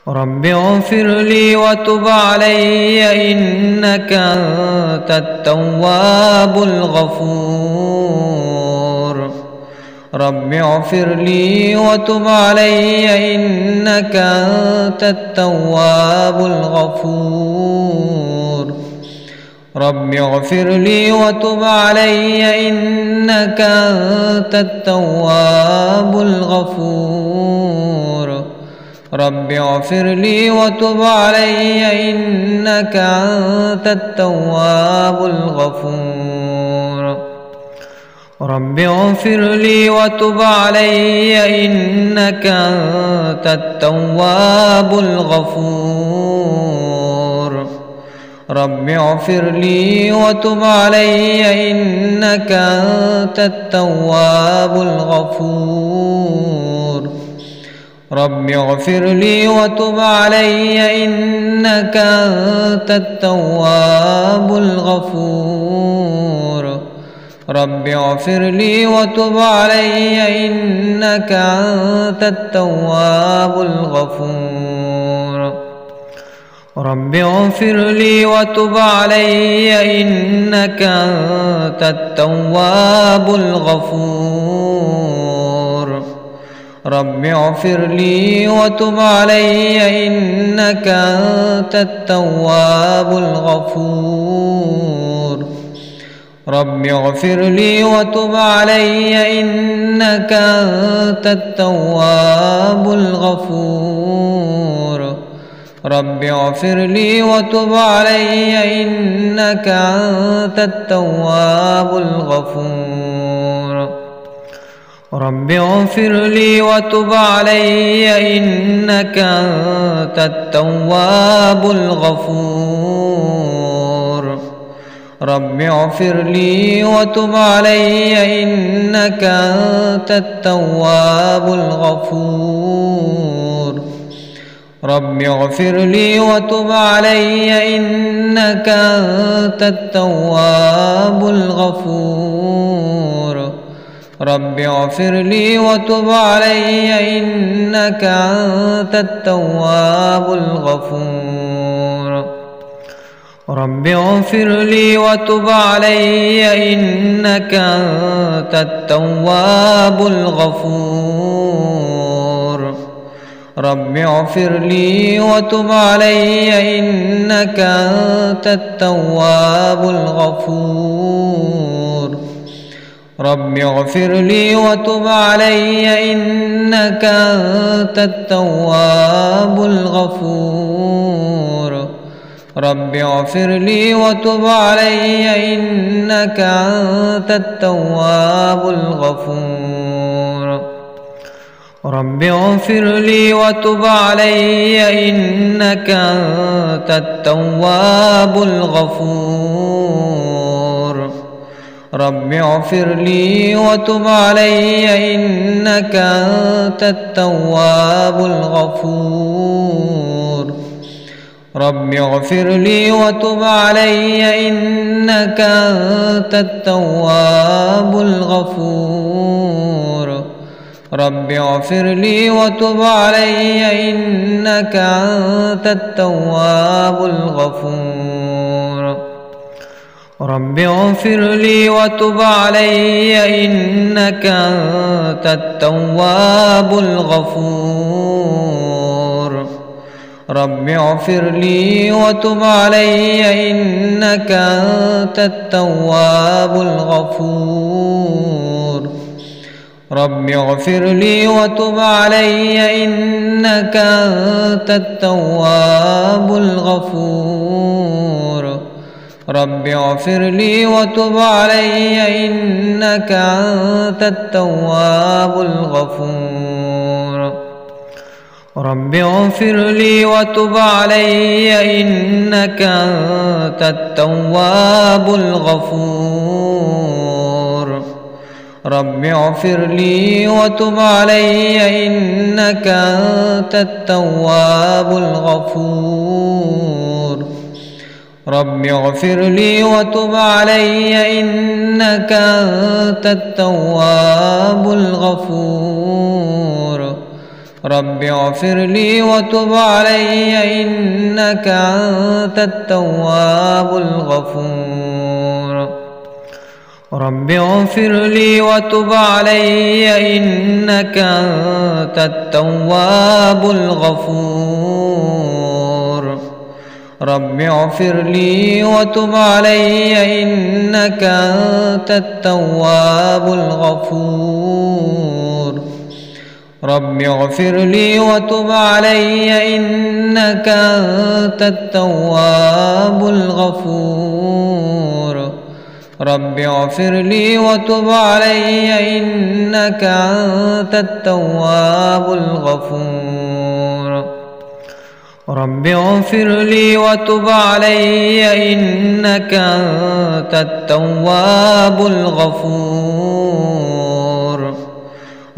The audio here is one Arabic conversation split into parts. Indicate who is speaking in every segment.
Speaker 1: رب اغفر لي وتب علي إنك أنت التواب الغفور. رب اغفر لي وتب علي إنك أنت التواب الغفور. رب اغفر لي وتب علي إنك أنت التواب الغفور. رب اغفر لي وتب علي إنك أنت التواب الغفور. رب اغفر لي وتب علي إنك أنت التواب الغفور. رب اغفر لي وتب علي إنك أنت التواب الغفور. رب اغفر لي وتب علي إنك أنت التواب الغفور. رب اغفر لي وتب علي إنك أنت التواب الغفور. رب اغفر لي وتب علي إنك أنت التواب الغفور. رب اغفر لي وتب علي إنك أنت التواب الغفور. رب اغفر لي وتب علي إنك أنت التواب الغفور. رب اغفر لي وتب علي إنك أنت التواب الغفور. رب اغفر لي وتب علي إنك أنت التواب الغفور. رب اغفر لي وتب علي إنك أنت التواب الغفور. رب اغفر لي وتب علي إنك أنت التواب الغفور. رب اغفر لي وتب علي إنك أنت التواب الغفور. رب اغفر لي وتب علي إنك أنت التواب الغفور. رب اغفر لي وتب علي إنك أنت التواب الغفور. رب اغفر لي وتب علي إنك أنت التواب الغفور. رب اغفر لي وتب علي إنك أنت التواب الغفور. رب اغفر لي وتب علي إنك أنت التواب الغفور. رب اغفر لي وتب علي إنك أنت التواب الغفور. رب اغفر لي وتب علي إنك أنت التواب الغفور. رب اغفر لي وتب علي إنك أنت التواب الغفور. رب اغفر لي وتب علي إنك أنت التواب الغفور. رب اغفر لي وتب علي إنك أنت التواب الغفور. رب اغفر لي وتب علي إنك أنت التواب الغفور. رب اغفر لي وتب علي إنك أنت التواب الغفور. رب اغفر لي وتب علي إنك أنت التواب الغفور. رب اغفر لي وتب علي إنك أنت التواب الغفور. رب اغفر لي وتب علي إنك أنت التواب الغفور. رب اغفر لي وتب علي إنك أنت التواب الغفور رب اغفر لي وتب علي إنك أنت التواب الغفور رب اغفر لي وتب علي إنك أنت التواب الغفور رب اغفر لي وتب علي إنك أنت التواب الغفور رب اغفر لي وتب علي إنك أنت التواب الغفور رب اغفر لي وتب علي إنك أنت التواب الغفور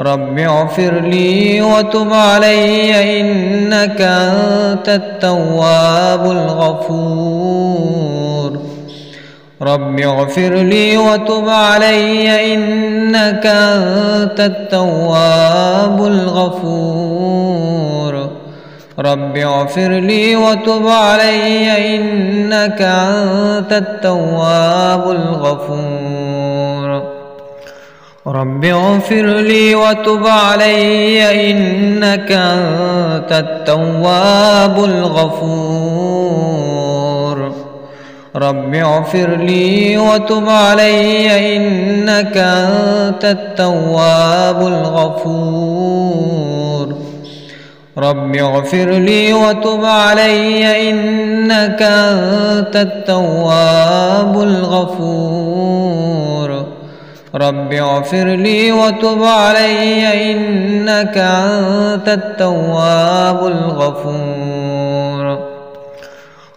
Speaker 1: رب اغفر لي وتب علي إنك أنت التواب الغفور رب اغفر لي وتب علي إنك أنت التواب الغفور رب اغفر لي وتب علي إنك أنت التواب الغفور رب اغفر لي وتب علي إنك أنت التواب الغفور رب اغفر لي وتب علي إنك أنت التواب الغفور رب اغفر لي وتب علي إنك أنت التواب الغفور رب اغفر لي وتب علي إنك أنت التواب الغفور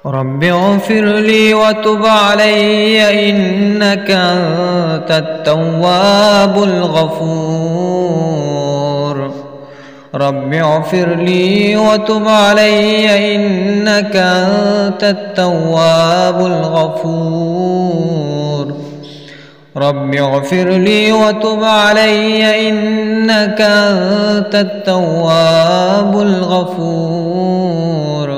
Speaker 1: رب اغفر لي وتب علي إنك أنت التواب الغفور رب اغفر لي وتب علي إنك أنت التواب الغفور رب اغفر لي وتب علي إنك أنت التواب الغفور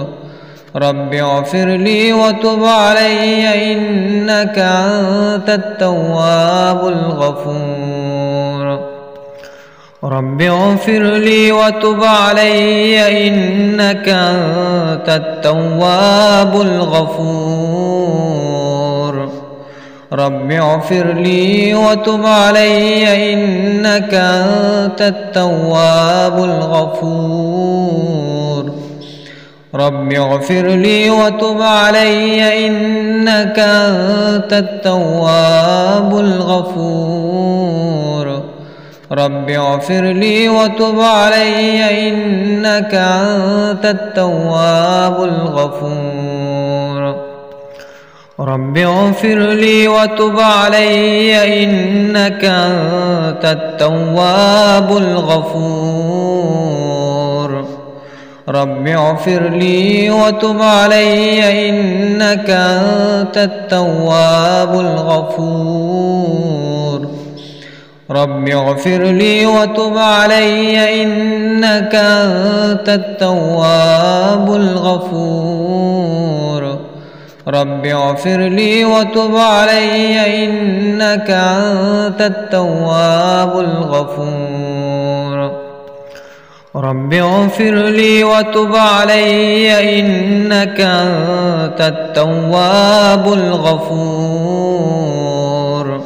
Speaker 1: رب اغفر لي وتب علي إنك أنت التواب الغفور رب اغفر لي وتب علي إنك أنت التواب الغفور رب اغفر لي وتب علي إنك أنت التواب الغفور رب اغفر لي وتب علي إنك أنت التواب الغفور رب اغفر لي وتب علي إنك أنت التواب الغفور رب اغفر لي وتب علي إنك أنت التواب الغفور رب اغفر لي وتب علي إنك أنت التواب الغفور رب اغفر لي وتب علي إنك أنت التواب الغفور رب اغفر لي وتب علي إنك أنت التواب الغفور رب اغفر لي وتب علي إنك أنت التواب الغفور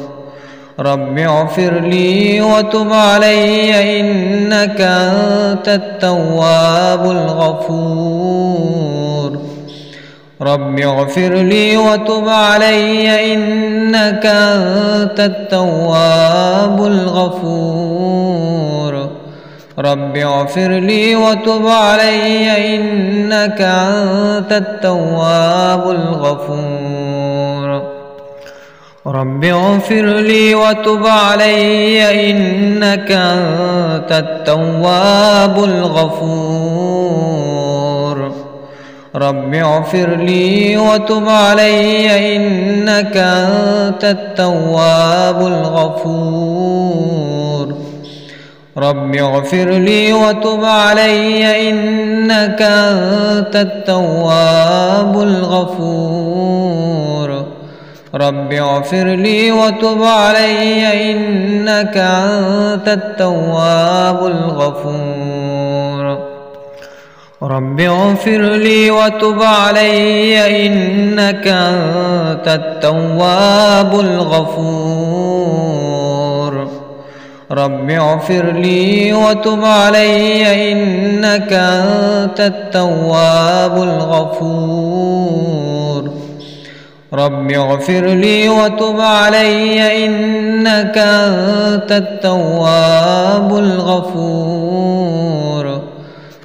Speaker 1: رب اغفر لي وتب علي إنك أنت التواب الغفور رب اغفر لي وتب علي إنك أنت التواب الغفور رب اغفر لي وتب علي إنك أنت التواب الغفور رب اغفر لي وتب علي إنك أنت التواب الغفور رب اغفر لي وتب علي إنك أنت التواب الغفور رب اغفر لي وتب علي إنك أنت التواب الغفور. رب اغفر لي وتب علي إنك أنت التواب الغفور. رب اغفر لي وتب علي إنك أنت التواب الغفور. رب اغفر لي وتب علي إنك أنت التواب الغفور. رب اغفر لي وتب علي إنك أنت التواب الغفور.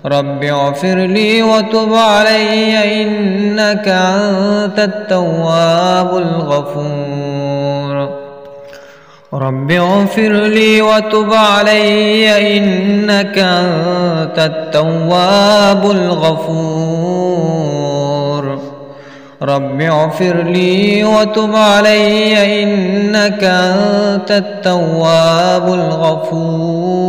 Speaker 1: رب اغفر لي وتب علي إنك أنت التواب الغفور. رب اغفر لي وتب علي إنك أنت التواب الغفور. رب اغفر لي وتب علي إنك أنت التواب الغفور.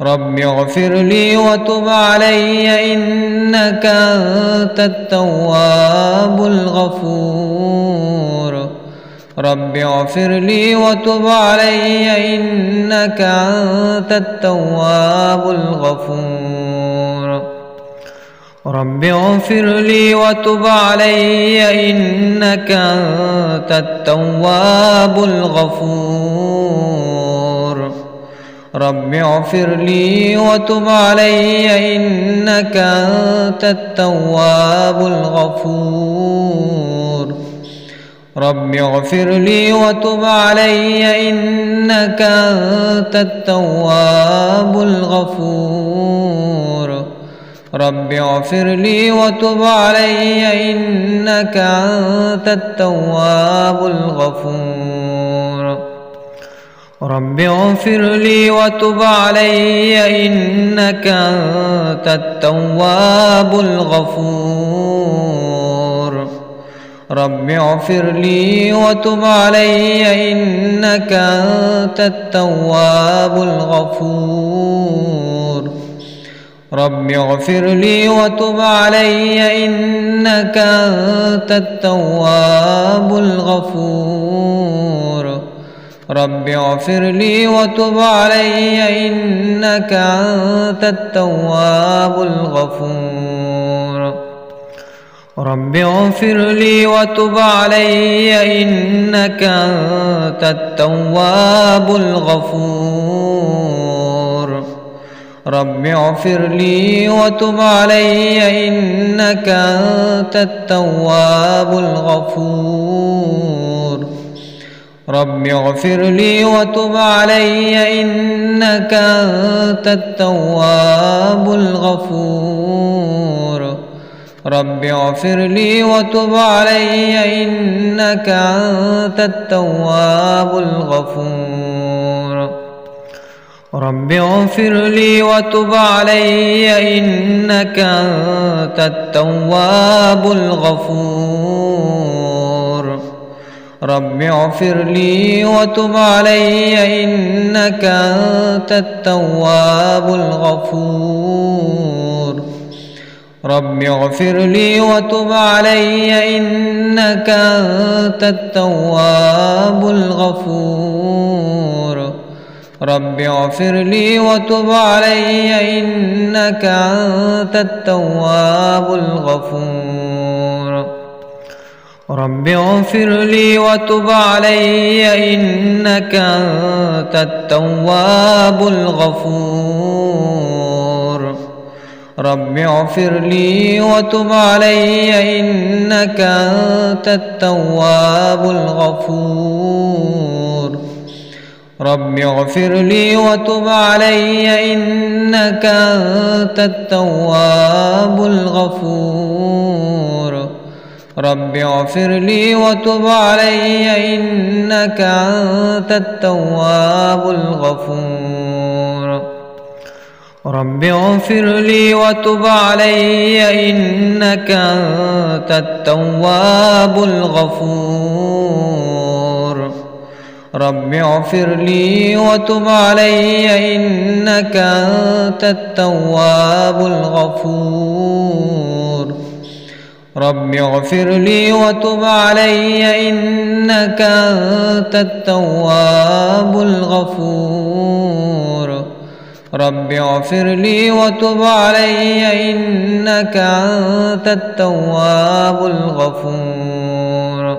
Speaker 1: رب اغفر لي وتب علي إنك أنت التواب الغفور. رب اغفر لي وتب علي إنك أنت التواب الغفور. رب اغفر لي وتب علي إنك أنت التواب الغفور. رب اغفر لي وتب علي إنك أنت التواب الغفور. رب اغفر لي وتب علي إنك أنت التواب الغفور. رب اغفر لي وتب علي إنك أنت التواب الغفور. رب اغفر لي وتب علي إنك أنت التواب الغفور. رب اغفر لي وتب علي إنك أنت التواب الغفور. رب اغفر لي وتب علي إنك أنت التواب الغفور. رب اغفر لي وتب علي إنك أنت التواب الغفور. رب اغفر لي وتب علي إنك أنت التواب الغفور. رب اغفر لي وتب علي إنك أنت التواب الغفور. رب اغفر لي وتب علي إنك أنت التواب الغفور. رب اغفر لي وتب علي إنك أنت التواب الغفور. رب اغفر لي وتب علي إنك أنت التواب الغفور. رب اغفر لي وتب علي إنك أنت التواب الغفور. رب اغفر لي وتب علي إنك أنت التواب الغفور. رب اغفر لي وتب علي إنك أنت التواب الغفور. رب اغفر لي وتب علي إنك أنت التواب الغفور. رب اغفر لي وتب علي إنك أنت التواب الغفور. رب اغفر لي وتب علي إنك أنت التواب الغفور. رب اغفر لي وتب علي إنك أنت التواب الغفور. رب اغفر لي وتب علي إنك أنت التواب الغفور. رب اغفر لي وتب علي إنك أنت التواب الغفور رب اغفر لي وتب علي إنك أنت التواب الغفور رب اغفر لي وتب علي إنك أنت التواب الغفور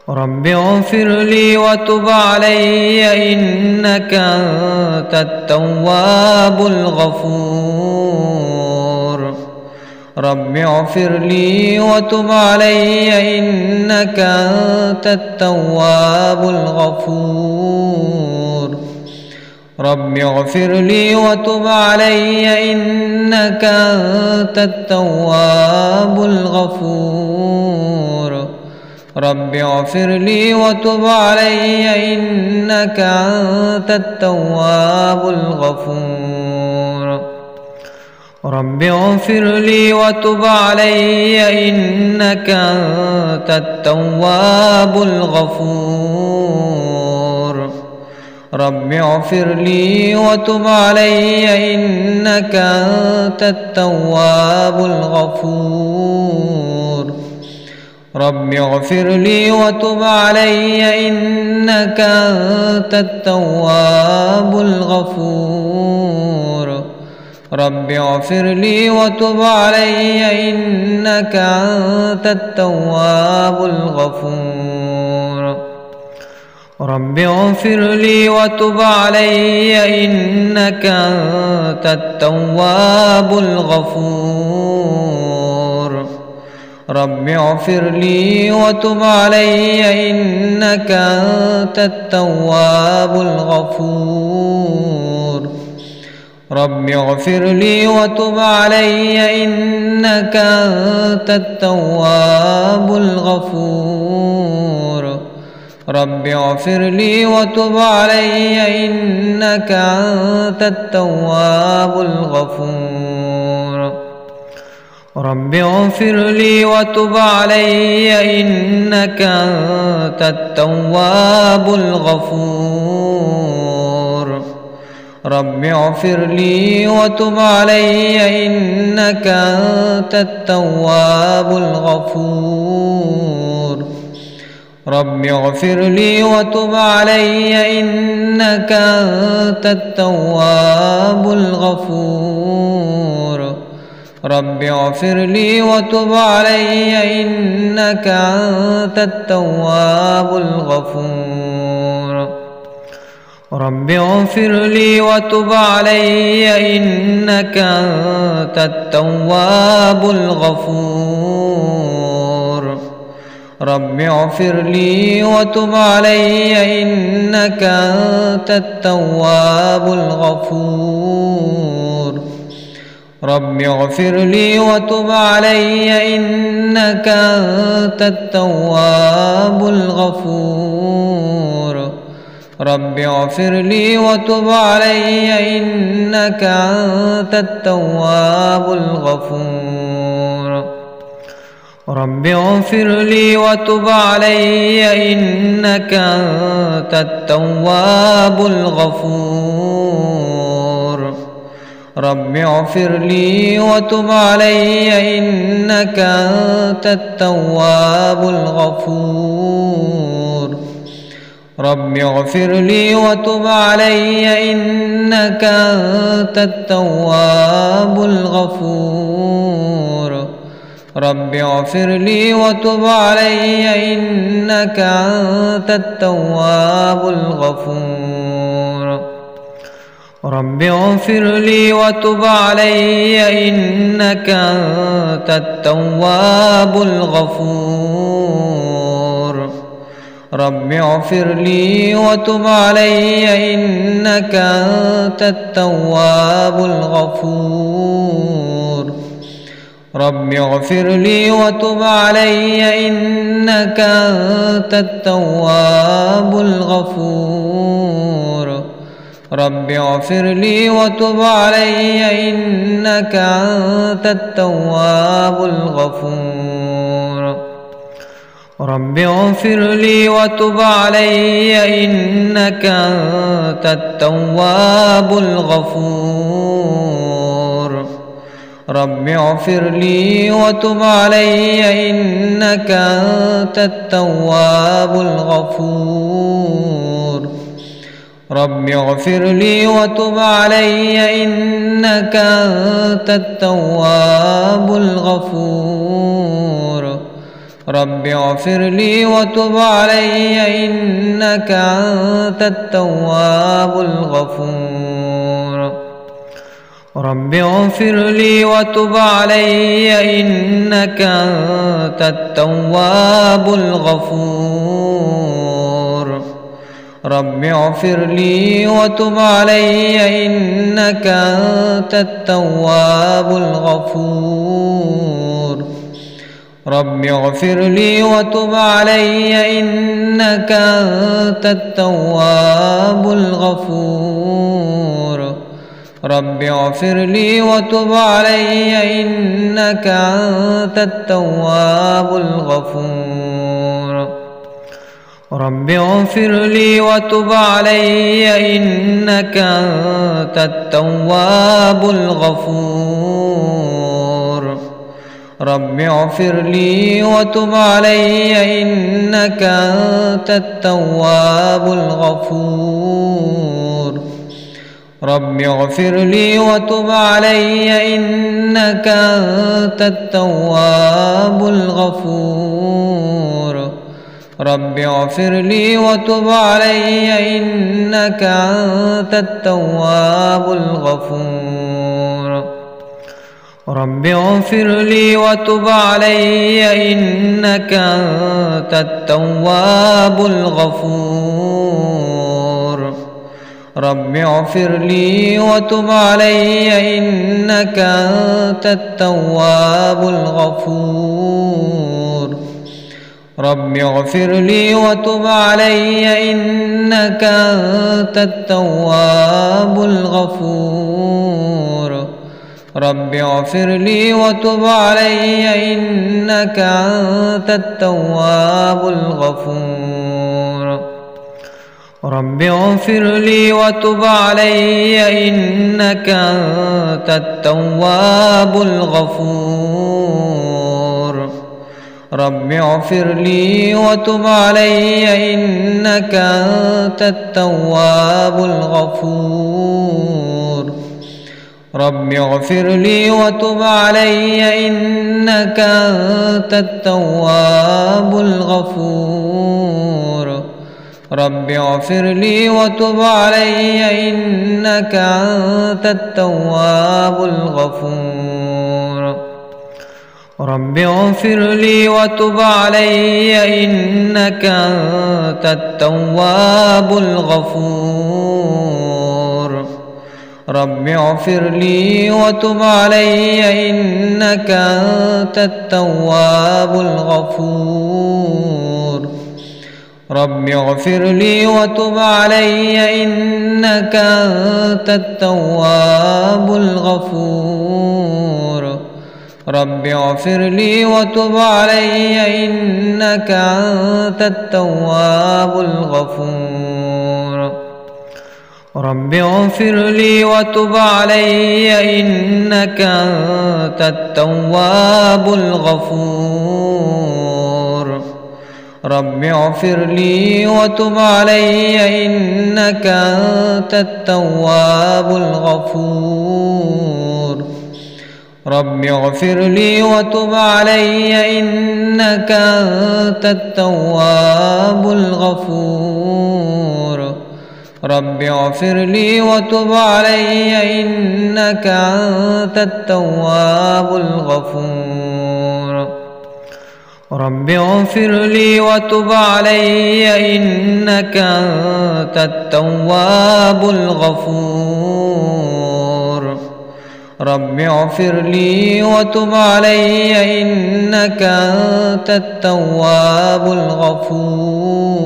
Speaker 1: رب اغفر لي وتب علي إنك أنت التواب الغفور رب اغفر لي وتب علي إنك أنت التواب الغفور رب اغفر لي وتب علي إنك أنت التواب الغفور رب اغفر لي وتب علي إنك أنت التواب الغفور رب اغفر لي وتب علي إنك أنت التواب الغفور رب اغفر لي وتب علي إنك أنت التواب الغفور رب اغفر لي وتب علي إنك أنت التواب الغفور رب اغفر لي وتب علي إنك أنت التواب الغفور رب اغفر لي وتب علي إنك أنت التواب الغفور رب اغفر لي وتب علي إنك أنت التواب الغفور رب اغفر لي وتب علي إنك أنت التواب الغفور رب اغفر لي وتب علي إنك أنت التواب الغفور رب اغفر لي وتب علي إنك أنت التواب الغفور رب اغفر لي وتب علي إنك أنت التواب الغفور رب اغفر لي وتب علي إنك أنت التواب الغفور رب اغفر لي وتب علي إنك أنت التواب الغفور رب اغفر لي وتب علي إنك أنت التواب الغفور رب اغفر لي وتب علي إنك أنت التواب الغفور رب اغفر لي وتب علي إنك أنت التواب الغفور رب اغفر لي وتب علي إنك أنت التواب الغفور رب اغفر لي وتب علي إنك أنت التواب الغفور رب اغفر لي وتب علي إنك أنت التواب الغفور رب اغفر لي وتب علي إنك أنت التواب الغفور رب اغفر لي وتب علي إنك أنت التواب الغفور رب اغفر لي وتب علي إنك أنت التواب الغفور رب اغفر لي وتب علي إنك أنت التواب الغفور رب اغفر لي وتب علي إنك أنت التواب الغفور رب اغفر لي وتب علي إنك أنت التواب الغفور رب اغفر لي وتب علي إنك أنت التواب الغفور. رب اغفر لي وتب علي إنك أنت التواب الغفور. رب اغفر لي وتب علي إنك أنت التواب الغفور. رب اغفر لي وتب علي إنك أنت التواب الغفور. رب اغفر لي وتب علي إنك أنت التواب الغفور. رب اغفر لي وتب علي إنك أنت التواب الغفور. رب اغفر لي وتب علي إنك أنت التواب الغفور. رب اغفر لي وتب علي إنك أنت التواب الغفور. رب اغفر لي وتب علي إنك أنت التواب الغفور. رب اغفر لي وتب علي إنك أنت التواب الغفور. رب اغفر لي وتب علي إنك أنت التواب الغفور. رب اغفر لي وتب علي إنك أنت التواب الغفور. رب اغفر لي وتب علي إنك أنت التواب الغفور. رب اغفر لي وتب علي إنك أنت التواب الغفور. رب اغفر لي وتب علي إنك أنت التواب الغفور. رب اغفر لي وتب علي إنك أنت التواب الغفور. رب اغفر لي وتب علي إنك أنت التواب الغفور. رب اغفر لي وتب علي إنك أنت التواب الغفور. رب اغفر لي وتب علي إنك أنت التواب الغفور. رب اغفر لي وتب علي إنك أنت التواب الغفور. رب اغفر لي وتب علي إنك أنت التواب الغفور. رب اغفر لي وتب علي إنك أنت التواب الغفور. رب اغفر لي وتب علي إنك أنت التواب الغفور. رب اغفر لي وتب علي إنك أنت التواب الغفور. رب اغفر لي وتب علي إنك أنت التواب الغفور. رب اغفر لي وتب علي إنك أنت التواب الغفور. رب اغفر لي وتب علي إنك أنت التواب الغفور. رب اغفر لي وتب علي إنك أنت التواب الغفور. رب اغفر لي وتب علي إنك أنت التواب الغفور. رب اغفر لي وتب علي إنك أنت التواب الغفور.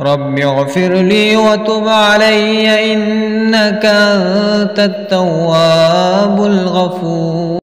Speaker 1: رب اغفر لي وتب علي إنك أنت التواب الغفور.